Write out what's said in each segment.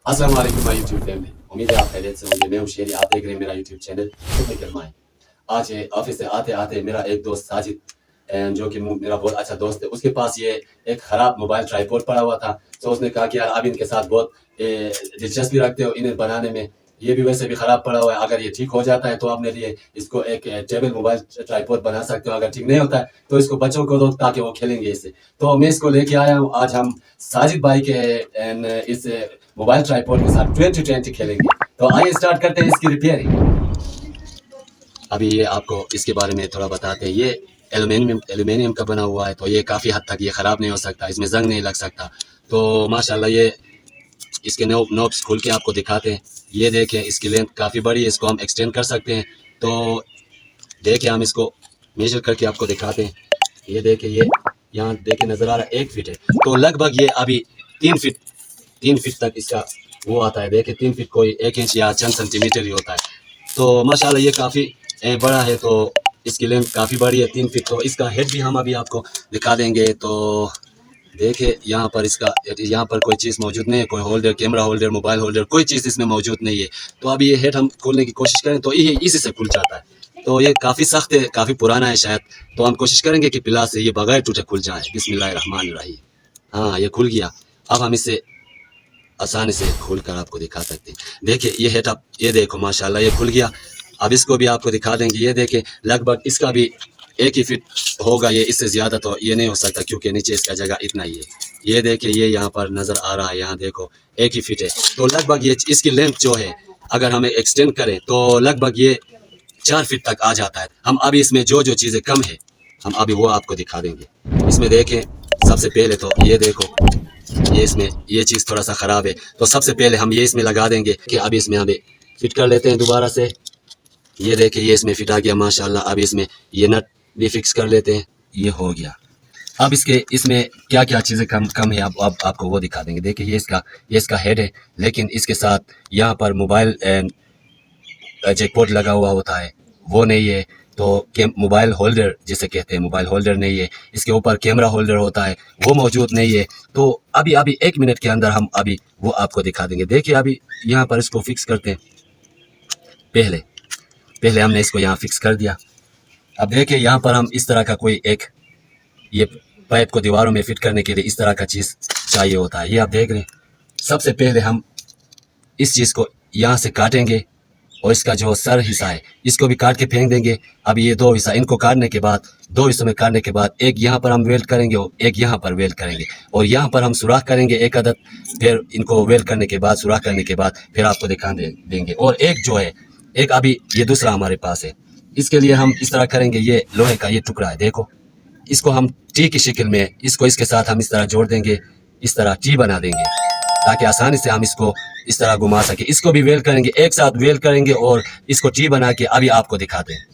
अस्सलाम वालेकुम my YouTube family. उम्मीद है आप खैरियत से होंगे। मैं हूं शेरी, आप देख रहे हैं मेरा यूट्यूब चैनल खुद करमाए। आज ऑफिस से आते आते मेरा एक दोस्त साजिद जो कि मेरा बहुत अच्छा दोस्त है, उसके पास ये एक ख़राब मोबाइल ट्राईपोड पड़ा हुआ था। तो उसने कहा कि यार आप इनके साथ बहुत दिलचस्पी रखते हो इन्हें बनाने में, ये भी वैसे भी ख़राब पड़ा हुआ है, अगर ये ठीक हो जाता है तो अपने लिए इसको एक टेबल मोबाइल ट्राईपोड बना सकते हो, अगर ठीक नहीं होता है तो इसको बच्चों को दो ताकि वो खेलेंगे इससे। तो मैं इसको लेके आया हूँ। आज हम साजिद भाई के इस मोबाइल ट्राईपोड के साथ 2020 खेलेंगे। तो आइए स्टार्ट करते हैं इसकी रिपेयरिंग। अभी ये आपको इसके बारे में थोड़ा बताते हैं। ये एल्युमिनियम का बना हुआ है, तो ये काफ़ी हद तक ये ख़राब नहीं हो सकता, इसमें जंग नहीं लग सकता। तो माशाल्लाह ये इसके नोब्स खोल के आपको दिखाते हैं। ये देखें, इसकी लेंथ काफ़ी बड़ी है, इसको हम एक्सटेंड कर सकते हैं। तो देखें, हम इसको मेजर करके आपको दिखाते हैं। ये देखें, ये यहाँ देखें नज़र आ रहा है 1 फीट है, तो लगभग ये अभी 3 फीट तक इसका वो आता है। देखें 3 फीट कोई 1 इंच या चंद सेंटीमीटर ही होता है। तो माशाल्लाह ये काफ़ी बड़ा है, तो इसकी लेंथ काफ़ी बड़ी है 3 फीट। तो इसका हेड भी हम अभी आपको दिखा देंगे। तो देखिए यहाँ पर इसका यहाँ पर कोई चीज़ मौजूद नहीं है, कोई holder, camera holder, mobile holder, कोई चीज़ इसमें मौजूद नहीं है। तो अभी ये हेड हम खोलने की कोशिश करें तो ये इसी से खुल जाता है। तो ये काफ़ी सख्त है, काफ़ी पुराना है शायद। तो हम कोशिश करेंगे कि पिला से ये बगैर टूटे खुल जाए। बिस्मिल्लाहिर्रहमानिर्रहीम। हाँ, ये खुल गया। अब हम इसे आसानी से खोल कर आपको दिखा सकते हैं। देखिए ये हेड, आप ये देखो माशाल्लाह ये खुल गया। अब इसको भी आपको दिखा देंगे। ये देखें, लगभग इसका भी 1 ही फीट होगा, ये इससे ज़्यादा तो ये नहीं हो सकता क्योंकि नीचे इसका जगह इतना ही है। ये देखिए, ये यहाँ पर नज़र आ रहा है, यहाँ देखो 1 ही फीट है। तो लगभग ये इसकी लेंथ जो है, अगर हमें एक्सटेंड करें तो लगभग ये 4 फीट तक आ जाता है। हम अभी इसमें जो चीज़ें कम है हम अभी वो आपको दिखा देंगे। इसमें देखें, सबसे पहले तो ये देखो, ये इसमें ये चीज़ थोड़ा सा ख़राब है। तो सबसे पहले हम ये इसमें लगा देंगे कि अभी इसमें हमें फिट कर लेते हैं दोबारा से। ये देखिए, ये इसमें फिट आ गया माशाल्लाह। अब इसमें ये नट भी फिक्स कर लेते हैं। ये हो गया। अब इसमें क्या क्या चीज़ें कम है अब आपको वो दिखा देंगे। देखिए ये इसका हेड है, लेकिन इसके साथ यहाँ पर मोबाइल जैकपॉट लगा हुआ होता है, वो नहीं है। तो मोबाइल होल्डर जिसे कहते हैं, मोबाइल होल्डर नहीं है। इसके ऊपर कैमरा होल्डर होता है, वो मौजूद नहीं है। तो अभी 1 मिनट के अंदर हम अभी वो आपको दिखा देंगे। देखिए अभी यहाँ पर इसको फिक्स करते हैं। पहले हमने इसको यहाँ फिक्स कर दिया। अब देखिए यहाँ पर हम इस तरह का कोई एक ये पाइप को दीवारों में फिट करने के लिए इस तरह का चीज़ चाहिए होता है। ये आप देख रहे हैं। सबसे पहले हम इस चीज़ को यहाँ से काटेंगे और इसका जो सर हिस्सा है इसको भी काट के फेंक देंगे। अब ये 2 हिस्सा, इनको काटने के बाद 2 हिस्सों में काटने के बाद एक यहाँ पर हम वेल्ड करेंगे और एक यहाँ पर वेल्ड करेंगे, और यहाँ पर हम सुराख करेंगे 1 अदद। फिर इनको वेल्ड करने के बाद, सुराख करने के बाद फिर आपको दिखा देंगे। और एक जो है, एक अभी ये दूसरा हमारे पास है। इसके लिए हम इस तरह करेंगे। ये लोहे का ये टुकड़ा है, देखो इसको हम टी की शक्ल में इसको इसके साथ हम इस तरह जोड़ देंगे, इस तरह टी बना देंगे ताकि आसानी से हम इसको इस तरह घुमा सके। इसको भी वेल करेंगे, एक साथ वेल करेंगे और इसको टी बना के अभी आपको दिखाते हैं।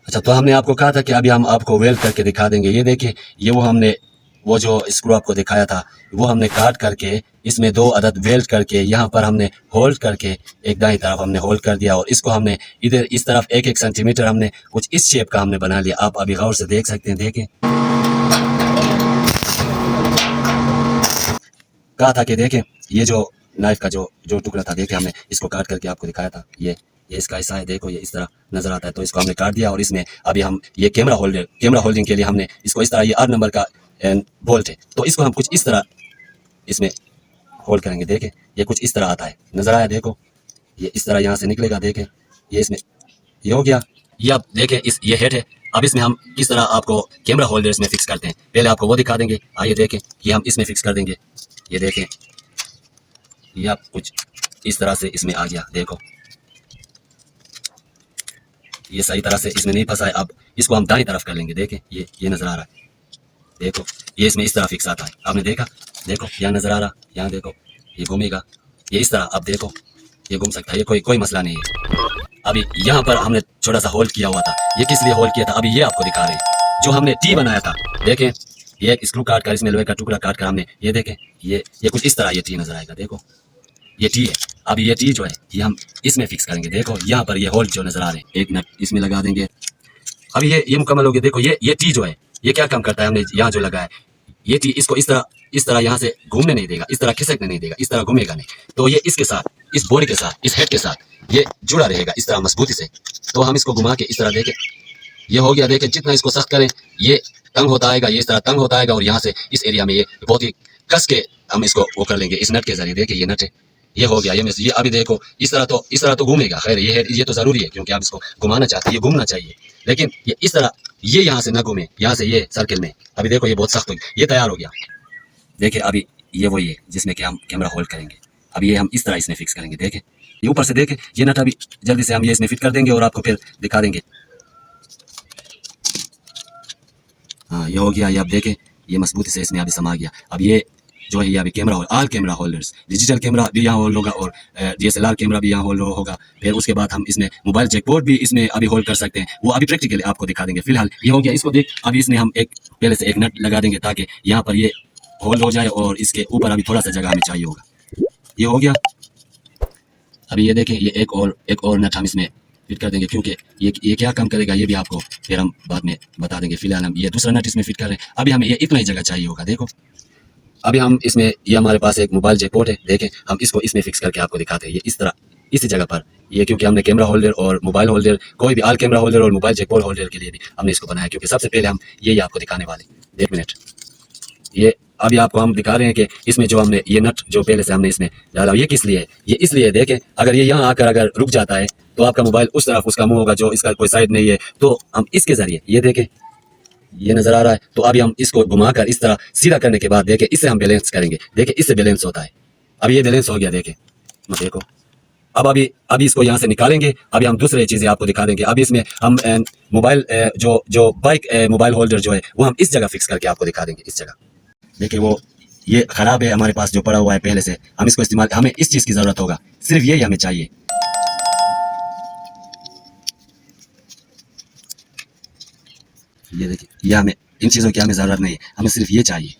अच्छा, तो हमने आपको कहा था कि अभी हम आपको वेल करके दिखा देंगे। ये देखिए, ये वो जो स्क्रू आपको दिखाया था वो हमने काट करके इसमें 2 अदद वेल्ड करके यहाँ पर हमने होल्ड करके एक दाईं तरफ हमने होल्ड कर दिया, और इसको हमने इधर इस तरफ 1-1 सेंटीमीटर हमने कुछ इस शेप का हमने बना लिया। आप अभी गौर से देख सकते हैं। देखें, कहा था कि देखें ये जो नाइफ का जो टुकड़ा था, देखें हमने इसको काट करके आपको दिखाया था। ये इसका हिस्सा है, देखो ये इस तरह नजर आता है। तो इसको हमने काट दिया और इसमें अभी हम ये कैमरा होल्डिंग के लिए हमने इसको इस तरह, ये 8 नंबर का बोल्ट है, तो इसको हम कुछ इस तरह इसमें होल्ड करेंगे। देखें ये कुछ इस तरह आता है, नजर आया? देखो ये इस तरह यहाँ से निकलेगा। देखें ये इसमें ये हो गया। ये अब देखें ये हेड है। अब इसमें हम किस तरह आपको कैमरा होल्डर इसमें फिक्स करते हैं, पहले आपको वो दिखा देंगे। आइए देखें, ये हम इसमें फिक्स कर देंगे। ये देखें, ये आप कुछ इस तरह से इसमें आ गया। देखो ये सही तरह से इसमें नहीं फंसा है। अब इसको हम दाईं तरफ कर लेंगे। देखें ये नजर आ रहा है। देखो ये इसमें इस तरह फिक्स आता है, आपने देखा? देखो यहाँ नजर आ रहा, यहाँ देखो ये घूमेगा, ये इस तरह। अब देखो ये घूम सकता है, ये कोई मसला नहीं है। अभी यहाँ पर हमने छोटा सा होल्ड किया हुआ था, ये किस लिए होल्ड किया था अभी ये आपको दिखा रहे हैं। जो हमने टी बनाया था, देखें ये एक स्क्रू काट कर इसमें लोहे का टुकड़ा काट कर हमने, ये देखें ये कुछ इस तरह ये टी नजर आएगा। देखो ये टी है। अब ये टी जो है ये हम इसमें फिक्स करेंगे। देखो यहाँ पर ये होल्ड जो नजर आ रहे हैं, एक नट इसमें लगा देंगे। अब ये मुकम्मल हो गया। देखो ये टी जो है ये क्या काम करता है, हमने यहाँ जो लगा है ये चीज इसको इस तरह यहाँ से घूमने नहीं देगा, इस तरह खिसकने नहीं देगा, इस तरह घूमेगा नहीं। तो ये इसके साथ, इस बॉडी के साथ, इस हेड के साथ ये जुड़ा रहेगा इस तरह मजबूती से। तो हम इसको घुमा के इस तरह देखें, ये हो गया। देखें जितना इसको सख्त करें ये तंग होता आएगा, ये इस तरह तंग होता आएगा और यहाँ से इस एरिया में ये बहुत ही कस के हम इसको वो कर लेंगे इस नट के जरिए। देखिए ये नट है, ये हो गया। ये अभी देखो इस तरह तो घूमेगा। खैर ये तो जरूरी है क्योंकि आप इसको घुमाना चाहते हैं, ये घूमना चाहिए। लेकिन ये इस तरह ये यहाँ से ना घूमे, यहाँ से ये सर्किल में। अभी देखो ये बहुत सख्त हो गया, ये तैयार हो गया। देखिए अभी ये वही है जिसमें कि हम कैमरा होल्ड करेंगे। अब ये हम इस तरह इसमें फिक्स करेंगे। देखें ये ऊपर से देखें, ये नट अभी जल्दी से हम ये इसमें फिट कर देंगे और आपको फिर दिखा देंगे। हाँ ये हो गया। ये आप देखें ये मजबूती से इसमें अभी समा गया। अब ये जो है ये अभी camera all camera holders, digital camera भी यहाँ होल्ड होगा और DSLR कैमरा भी यहाँ होल्ड होगा। फिर उसके बाद हम इसमें मोबाइल जैकपॉट भी इसमें अभी होल्ड कर सकते हैं, वो अभी प्रैक्टिकली आपको दिखा देंगे। फिलहाल ये हो गया। इसको देख अभी इसमें हम एक पहले से एक नट लगा देंगे ताकि यहाँ पर ये होल्ड हो जाए और इसके ऊपर अभी थोड़ा सा जगह हमें चाहिए होगा। ये हो गया। अभी ये देखें ये एक और नट हम इसमें फिट कर देंगे क्योंकि ये क्या काम करेगा ये भी आपको फिर हम बाद में बता देंगे। फिलहाल हम ये दूसरा नट इसमें फिट कर रहे हैं। अभी हमें ये इतना ही जगह चाहिए होगा। देखो अभी हम इसमें ये हमारे पास एक मोबाइल जैकपॉट है। देखें हम इसको इसमें फिक्स करके आपको दिखाते हैं। ये इस तरह इसी जगह पर ये क्योंकि हमने कैमरा होल्डर और मोबाइल होल्डर, कोई भी ऑल कैमरा होल्डर और मोबाइल जैकपॉट होल्डर के लिए भी हमने इसको बनाया क्योंकि सबसे पहले हम यही आपको दिखाने वाले। एक मिनट, ये अभी आपको हम दिखा रहे हैं कि इसमें जो हमने ये नट जो पहले से हमने इसमें डाला ये किस लिए है। ये इसलिए देखें अगर ये यहाँ आकर अगर रुक जाता है तो आपका मोबाइल उस तरफ उसका मुंह होगा जो इसका कोई साइड नहीं है। तो हम इसके जरिए ये देखें ये नजर आ रहा है। तो अभी हम इसको घुमाकर इस तरह सीधा करने के बाद देखें इससे हम बैलेंस करेंगे। देखें इससे बैलेंस होता है। अभी ये बैलेंस हो गया। देखें देखो अब अभी इसको यहाँ से निकालेंगे। अभी हम दूसरी चीजें आपको दिखा देंगे। अभी इसमें हम मोबाइल जो बाइक मोबाइल होल्डर जो है वो हम इस जगह फिक्स करके आपको दिखा देंगे। इस जगह देखिए वो ये खराब है हमारे पास जो पड़ा हुआ है पहले से, हम इसको इस्तेमाल, हमें इस चीज की जरूरत होगा, सिर्फ यही हमें चाहिए। ये देखिए ये हमें इन चीजों की हमें जरूरत नहीं है, हमें सिर्फ ये चाहिए।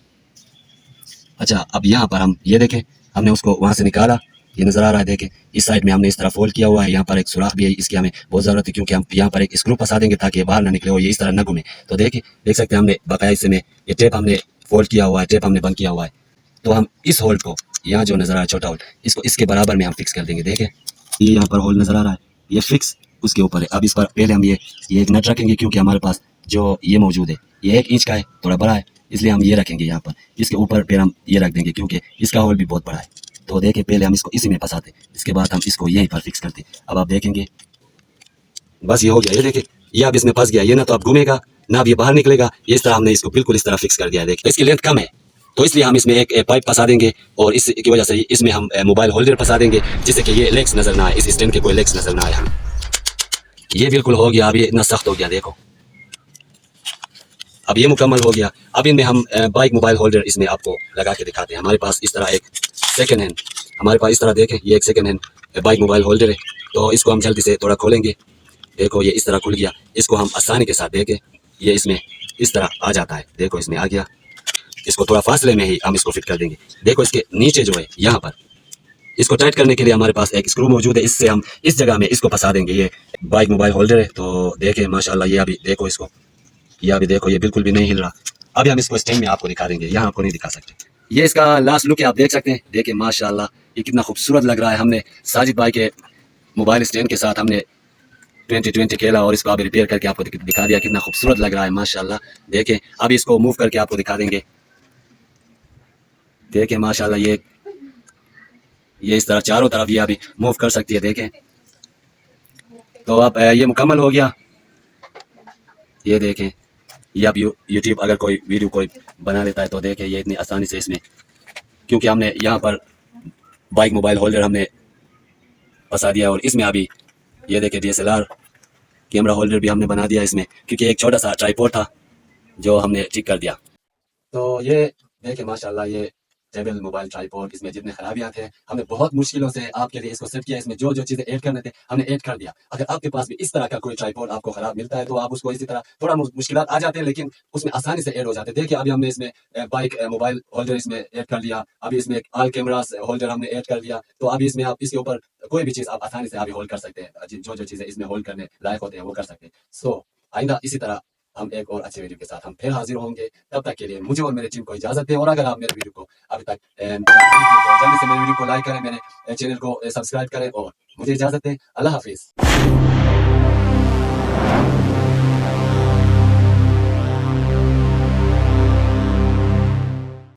अच्छा अब यहाँ पर हम ये देखें हमने उसको वहां से निकाला, ये नजर आ रहा है। देखें इस साइड में हमने इस तरह फोल्ड किया हुआ है, यहाँ पर एक सुराख भी है, इसकी हमें बहुत जरूरत है क्योंकि हम यहाँ पर एक स्क्रू फंसा देंगे ताकि बाहर ना निकले और ये इस तरह न घूमे। तो देखिए देख सकते हैं हमने बकाया इसमें ये टेप हमने फोल्ड किया हुआ है, टेप हमने बंद किया हुआ है। तो हम इस होल्ड को यहाँ जो नजर आ रहा है छोटा होल्ड, इसको इसके बराबर में हम फिक्स कर देंगे। देखें ये यहाँ पर होल्ड नजर आ रहा है, ये फिक्स उसके ऊपर है। अब इस पर पहले हम ये एक नट रखेंगे क्योंकि हमारे पास जो ये मौजूद है ये 1 इंच का है, थोड़ा बड़ा है, इसलिए हम ये रखेंगे यहाँ पर। इसके ऊपर फिर हम ये रख देंगे क्योंकि इसका होल भी बहुत बड़ा है। तो देखें पहले हम इसको इसी में फंसाते, इसके बाद हम इसको यहीं पर फिक्स करते। अब आप देखेंगे बस ये हो गया। ये देखें ये अब इसमें फंस गया, ये ना तो अब घूमेगा ना अब ये बाहर निकलेगा। ये इस तरह हमने इसको बिल्कुल इस तरह फिक्स कर दिया है। देखिए इसकी लेंथ कम है तो इसलिए हम इसमें एक पाइप फंसा देंगे और इसकी वजह से इसमें हम मोबाइल होल्डर फंसा देंगे जिससे कि ये लेग्स नजर ना आए, इस स्टैंड के कोई लेग्स नजर ना आए हमें। ये बिल्कुल हो गया। अब ये इतना सख्त हो गया देखो, अब ये मुकम्मल हो गया। अब इनमें हम बाइक मोबाइल होल्डर इसमें आपको लगा के दिखाते हैं। हमारे पास इस तरह एक सेकंड हैंड, हमारे पास इस तरह देखें ये एक second hand bike mobile holder है। तो इसको हम जल्दी से थोड़ा खोलेंगे। देखो ये इस तरह खुल गया, इसको हम आसानी के साथ देखें ये इसमें इस तरह आ जाता है। देखो इसमें आ गया, इसको थोड़ा फासले में ही हम इसको फिट कर देंगे। देखो इसके नीचे जो है यहाँ पर इसको टाइट करने के लिए हमारे पास एक स्क्रू मौजूद है, इससे हम इस जगह में इसको फंसा देंगे। ये बाइक मोबाइल होल्डर है। तो देखें माशाल्लाह ये अभी देखो इसको, ये अभी देखो ये बिल्कुल भी नहीं हिल रहा। अभी हम इसको स्टैंड में आपको दिखा देंगे, यहाँ आपको नहीं दिखा सकते। ये इसका लास्ट लुक है, आप देख सकते हैं। देखिए माशाल्लाह ये कितना खूबसूरत लग रहा है। हमने साजिद भाई के मोबाइल स्टैंड के साथ हमने 2020 खेला और इसको अभी रिपेयर करके आपको दिखा दिया, कितना खूबसूरत लग रहा है माशाल्लाह। देखें अभी इसको मूव करके आपको दिखा देंगे। देखें माशाल्लाह ये इस तरह चारों तरफ ये अभी मूव कर सकती है। देखें तो अब ये मुकम्मल हो गया। ये देखें ये अब यूट्यूब अगर कोई वीडियो कोई बना लेता है तो देखें ये इतनी आसानी से इसमें, क्योंकि हमने यहाँ पर बाइक मोबाइल होल्डर हमने फंसा दिया और इसमें अभी ये देखें DSLR कैमरा होल्डर भी हमने बना दिया इसमें, क्योंकि एक छोटा सा ट्राइपॉड था जो हमने ठीक कर दिया। तो ये देखें माशाल्लाह ये टेबल मोबाइल ट्राइपॉड, इसमें जितने खराबियां थे हमने बहुत मुश्किलों से आपके लिए इसको सेट किया। इसमें जो जो चीजें ऐड करने थे हमने ऐड कर दिया। अगर आपके पास भी इस तरह का कोई ट्राइपॉड आपको खराब मिलता है तो आप उसको इसी तरह, थोड़ा मुश्किल आ जाते हैं लेकिन उसमें आसानी से ऐड हो जाते हैं। देखिए अभी हमने इसमें बाइक मोबाइल होल्डर इसमें ऐड कर दिया, अभी इसमें ऑल कैमरास होल्डर हमने ऐड कर दिया। तो अभी इसमें आप इसके ऊपर कोई भी चीज आप आसानी से अभी होल्ड कर सकते हैं, जो जो चीजें इसमें होल्ड करने लायक होते हैं वो कर सकते हैं। सो आइंदा इसी तरह हम एक और अच्छे वीडियो के साथ हम फिर हाजिर होंगे। तब तक के लिए मुझे और मेरे टीम को इजाजत दें। और अगर आप मेरे वीडियो को अभी तक तो जल्दी से मेरे वीडियो को लाइक करें, मेरे चैनल को सब्सक्राइब करें और मुझे इजाजत दें। अल्लाह हाफिज।